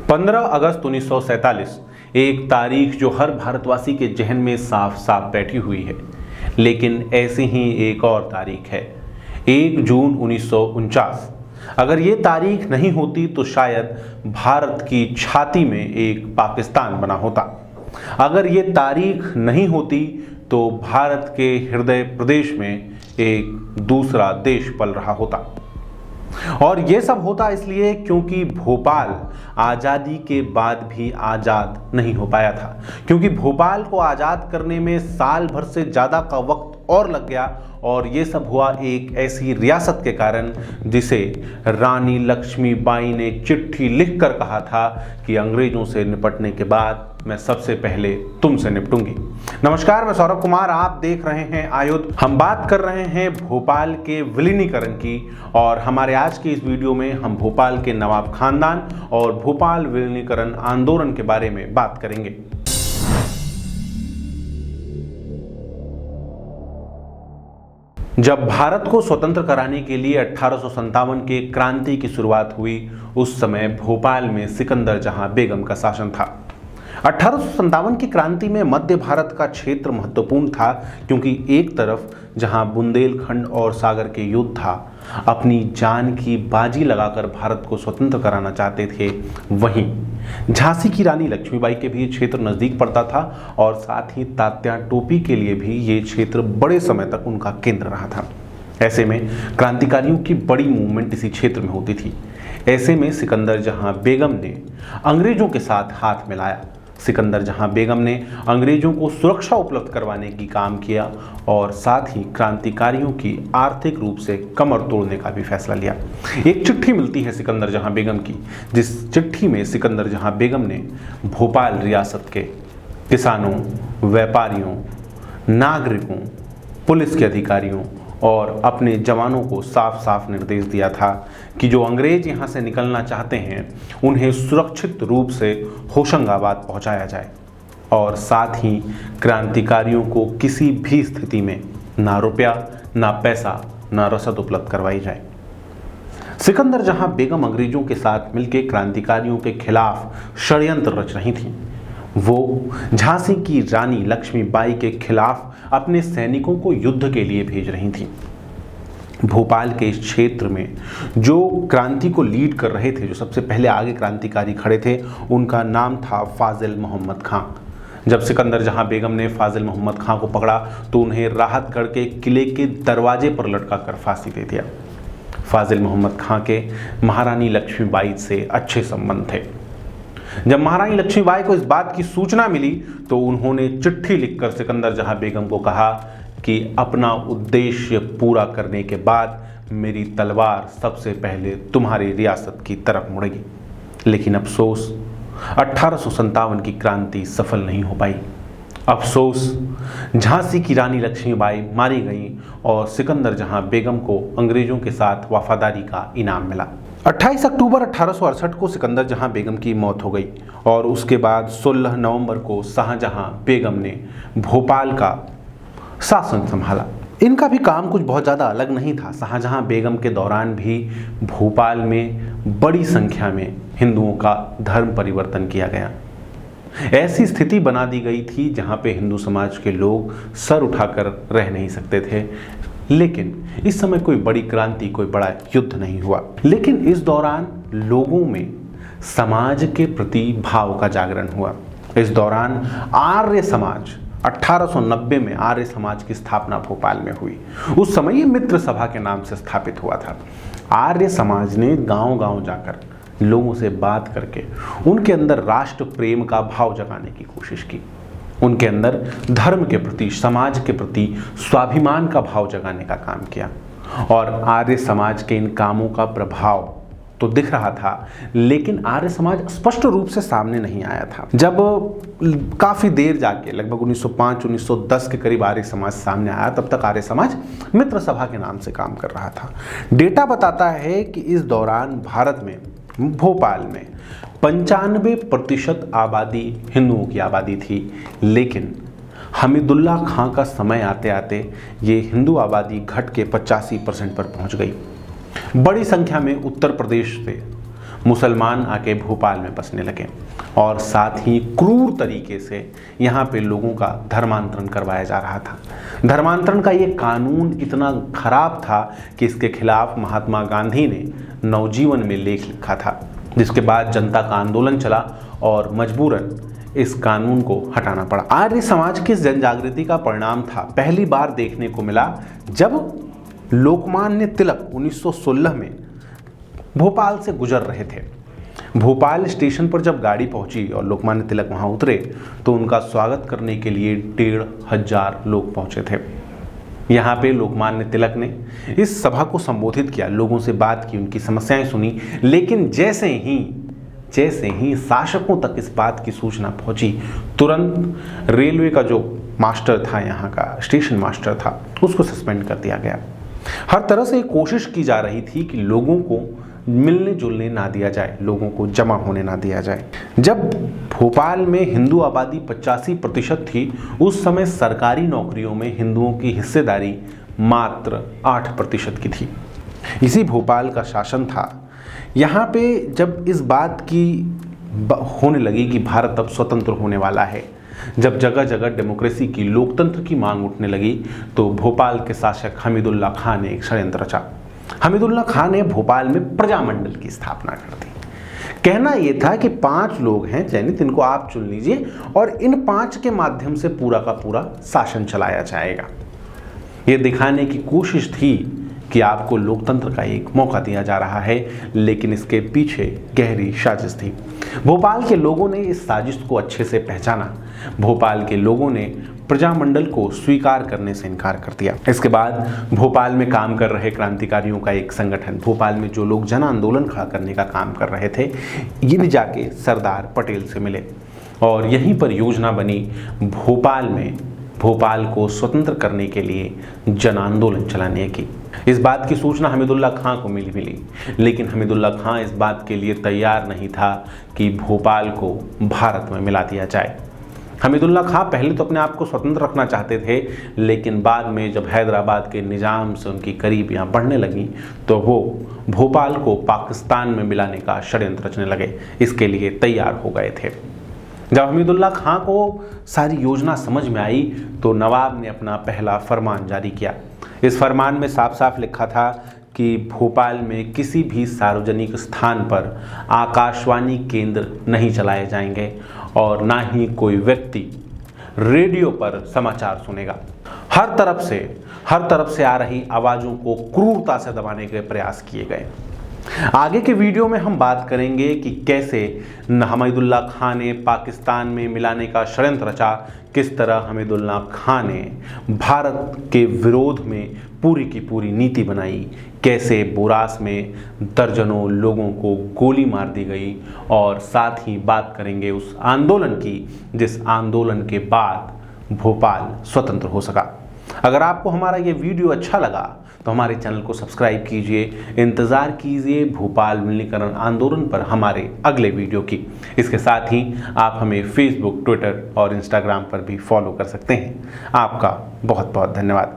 15 अगस्त 1947 एक तारीख जो हर भारतवासी के जहन में साफ साफ बैठी हुई है। लेकिन ऐसी ही एक और तारीख है 1 जून 1949। अगर ये तारीख नहीं होती तो शायद भारत की छाती में एक पाकिस्तान बना होता। अगर ये तारीख नहीं होती तो भारत के हृदय प्रदेश में एक दूसरा देश पल रहा होता। और ये सब होता इसलिए क्योंकि भोपाल आज़ादी के बाद भी आज़ाद नहीं हो पाया था, क्योंकि भोपाल को आज़ाद करने में साल भर से ज़्यादा का वक्त और लग गया। और ये सब हुआ एक ऐसी रियासत के कारण जिसे रानी लक्ष्मीबाई ने चिट्ठी लिखकर कहा था कि अंग्रेजों से निपटने के बाद मैं सबसे पहले तुमसे निपटूंगी। नमस्कार, मैं सौरभ कुमार, आप देख रहे हैं आयुध। हम बात कर रहे हैं भोपाल के विलीनीकरण की और हमारे आज के इस वीडियो में हम भोपाल के नवाब खानदान और भोपाल विलीनीकरण आंदोलन के बारे में बात करेंगे। जब भारत को स्वतंत्र कराने के लिए 1857 के क्रांति की शुरुआत हुई, उस समय भोपाल में सिकंदर जहां बेगम का शासन था। 1857 की क्रांति में मध्य भारत का क्षेत्र महत्वपूर्ण था, क्योंकि एक तरफ जहां बुंदेलखंड और सागर के योद्धा अपनी जान की बाजी लगाकर भारत को स्वतंत्र कराना चाहते थे, वहीं झांसी की रानी लक्ष्मीबाई के भी क्षेत्र नजदीक पड़ता था और साथ ही तात्या टोपी के लिए भी ये क्षेत्र बड़े समय तक उनका केंद्र रहा था। ऐसे में क्रांतिकारियों की बड़ी मूवमेंट इसी क्षेत्र में होती थी। ऐसे में सिकंदर जहां बेगम ने अंग्रेजों के साथ हाथ मिलाया। सिकंदर जहां बेगम ने अंग्रेजों को सुरक्षा उपलब्ध करवाने की काम किया और साथ ही क्रांतिकारियों की आर्थिक रूप से कमर तोड़ने का भी फैसला लिया। एक चिट्ठी मिलती है सिकंदर जहां बेगम की, जिस चिट्ठी में सिकंदर जहां बेगम ने भोपाल रियासत के किसानों, व्यापारियों, नागरिकों, पुलिस के अधिकारियों और अपने जवानों को साफ साफ निर्देश दिया था कि जो अंग्रेज यहाँ से निकलना चाहते हैं उन्हें सुरक्षित रूप से होशंगाबाद पहुँचाया जाए और साथ ही क्रांतिकारियों को किसी भी स्थिति में ना रुपया, ना पैसा, ना रसद उपलब्ध करवाई जाए। सिकंदर जहाँ बेगम अंग्रेजों के साथ मिलकर क्रांतिकारियों के खिलाफ षड्यंत्र रच रही थी, वो झांसी की रानी लक्ष्मीबाई के खिलाफ अपने सैनिकों को युद्ध के लिए भेज रही थी। भोपाल के इस क्षेत्र में जो क्रांति को लीड कर रहे थे, जो सबसे पहले आगे क्रांतिकारी खड़े थे, उनका नाम था फाजिल मोहम्मद खां। जब सिकंदर जहां बेगम ने फाजिल मोहम्मद खां को पकड़ा तो उन्हें राहतगढ़ के किले के दरवाजे पर लटका कर फांसी दे दिया। फाजिल मोहम्मद खां के महारानी लक्ष्मीबाई से अच्छे संबंध थे। जब महारानी लक्ष्मीबाई को इस बात की सूचना मिली तो उन्होंने चिट्ठी लिखकर सिकंदर जहां बेगम को कहा कि अपना उद्देश्य पूरा करने के बाद मेरी तलवार सबसे पहले तुम्हारी रियासत की तरफ मुड़ेगी। लेकिन अफसोस 1857 की क्रांति सफल नहीं हो पाई। अफसोस, झांसी की रानी लक्ष्मीबाई मारी गई और सिकंदर जहां बेगम को अंग्रेजों के साथ वफादारी का इनाम मिला। 28 अक्टूबर 1868 को सिकंदर जहां बेगम की मौत हो गई और उसके बाद 16 नवंबर को शाहजहां बेगम ने भोपाल का शासन संभाला। इनका भी काम कुछ बहुत ज़्यादा अलग नहीं था। शाहजहां बेगम के दौरान भी भोपाल में बड़ी संख्या में हिंदुओं का धर्म परिवर्तन किया गया। ऐसी स्थिति बना दी गई थी जहां पे हिंदू समाज के लोग सर उठाकर रह नहीं सकते थे। लेकिन इस समय कोई बड़ी क्रांति, कोई बड़ा युद्ध नहीं हुआ। लेकिन इस दौरान लोगों में समाज के प्रति भाव का जागरण हुआ। इस दौरान आर्य समाज 1890 में आर्य समाज की स्थापना भोपाल में हुई। उस समय ये मित्र सभा के नाम से स्थापित हुआ था। आर्य समाज ने गांव-गांव जाकर लोगों से बात करके उनके अंदर राष्ट्र प्रेम का भाव जगाने की कोशिश की। उनके अंदर धर्म के प्रति, समाज के प्रति स्वाभिमान का भाव जगाने का काम किया और आर्य समाज के इन कामों का प्रभाव तो दिख रहा था, लेकिन आर्य समाज स्पष्ट रूप से सामने नहीं आया था। जब काफ़ी देर जाके लगभग 1905-1910 के करीब आर्य समाज सामने आया, तब तक आर्य समाज मित्र सभा के नाम से काम कर रहा था। डेटा बताता है कि इस दौरान भारत में, भोपाल में 95% आबादी हिंदुओं की आबादी थी। लेकिन हमीदुल्ला खां का समय आते आते ये हिंदू आबादी घट के 85% पर पहुंच गई। बड़ी संख्या में उत्तर प्रदेश से मुसलमान आके भोपाल में बसने लगे और साथ ही क्रूर तरीके से यहाँ पे लोगों का धर्मांतरण करवाया जा रहा था। धर्मांतरण का ये कानून इतना खराब था कि इसके खिलाफ महात्मा गांधी ने नवजीवन में लेख लिखा था, जिसके बाद जनता का आंदोलन चला और मजबूरन इस कानून को हटाना पड़ा। आर्य समाज की जन जागृति का परिणाम था। पहली बार देखने को मिला जब लोकमान्य तिलक 1916 में भोपाल से गुजर रहे थे। भोपाल स्टेशन पर जब गाड़ी पहुंची और लोकमान्य तिलक वहां उतरे तो उनका स्वागत करने के लिए 1,500 लोग पहुंचे थे। यहाँ पे लोकमान्य तिलक ने इस सभा को संबोधित किया, लोगों से बात की, उनकी समस्याएं सुनी, लेकिन जैसे ही शासकों तक इस बात की सूचना पहुंची, तुरंत रेलवे का जो मास्टर था, यहाँ का स्टेशन मास्टर था, उसको सस्पेंड कर दिया गया। हर तरह से कोशिश की जा रही थी कि लोगों को मिलने जुलने ना दिया जाए, लोगों को जमा होने ना दिया जाए। जब भोपाल में हिंदू आबादी 85% थी, उस समय सरकारी नौकरियों में हिंदुओं की हिस्सेदारी मात्र 8% की थी। इसी भोपाल का शासन था। यहाँ पे जब इस बात की होने लगी कि भारत अब स्वतंत्र होने वाला है, जब जगह जगह डेमोक्रेसी की, लोकतंत्र की मांग उठने लगी, तो भोपाल के शासक हमीदुल्लाह खान ने एक षड्यंत्र रचा। हमीदुल्लाह खान ने भोपाल में प्रजामंडल की स्थापना कर दी। कहना यह था कि 5 लोग हैं चयनित, इनको आप चुन लीजिए और इन 5 के माध्यम से पूरा का पूरा शासन चलाया जाएगा। यह दिखाने की कोशिश थी कि आपको लोकतंत्र का एक मौका दिया जा रहा है, लेकिन इसके पीछे गहरी साजिश थी। भोपाल के लोगों ने इस साजिश को अच्छे से पहचाना। भोपाल के लोगों ने प्रजामंडल को स्वीकार करने से इनकार कर दिया। इसके बाद भोपाल में काम कर रहे क्रांतिकारियों का एक संगठन, भोपाल में जो लोग जन आंदोलन खड़ा करने का काम कर रहे थे, ये जाके सरदार पटेल से मिले और यहीं पर योजना बनी भोपाल में भोपाल को स्वतंत्र करने के लिए जन आंदोलन चलाने की। इस बात की सूचना हमीदुल्लाह खां को मिली, लेकिन हमीदुल्लाह खां इस बात के लिए तैयार नहीं था कि भोपाल को भारत में मिला दिया जाए। हमीदुल्लाह खां पहले तो अपने आप को स्वतंत्र रखना चाहते थे, लेकिन बाद में जब हैदराबाद के निज़ाम से उनकी करीबियाँ बढ़ने लगीं तो वो भोपाल को पाकिस्तान में मिलाने का षड्यंत्र रचने लगे। इसके लिए तैयार हो गए थे। जब हमीदुल्लाह खां को सारी योजना समझ में आई तो नवाब ने अपना पहला फरमान जारी किया। इस फरमान में साफ साफ लिखा था कि भोपाल में किसी भी सार्वजनिक स्थान पर आकाशवाणी केंद्र नहीं चलाए जाएंगे और ना ही कोई व्यक्ति रेडियो पर समाचार सुनेगा। हर तरफ से आ रही आवाज़ों को क्रूरता से दबाने के प्रयास किए गए। आगे के वीडियो में हम बात करेंगे कि कैसे हमीदुल्लाह खान ने पाकिस्तान में मिलाने का षड्यंत्र रचा, किस तरह हमीदुल्लाह खान ने भारत के विरोध में पूरी की पूरी नीति बनाई, कैसे बोरास में दर्जनों लोगों को गोली मार दी गई, और साथ ही बात करेंगे उस आंदोलन की जिस आंदोलन के बाद भोपाल स्वतंत्र हो सका। अगर आपको हमारा ये वीडियो अच्छा लगा तो हमारे चैनल को सब्सक्राइब कीजिए, इंतज़ार कीजिए भोपाल विलीनीकरण आंदोलन पर हमारे अगले वीडियो की। इसके साथ ही आप हमें फेसबुक, ट्विटर और इंस्टाग्राम पर भी फॉलो कर सकते हैं। आपका बहुत बहुत धन्यवाद।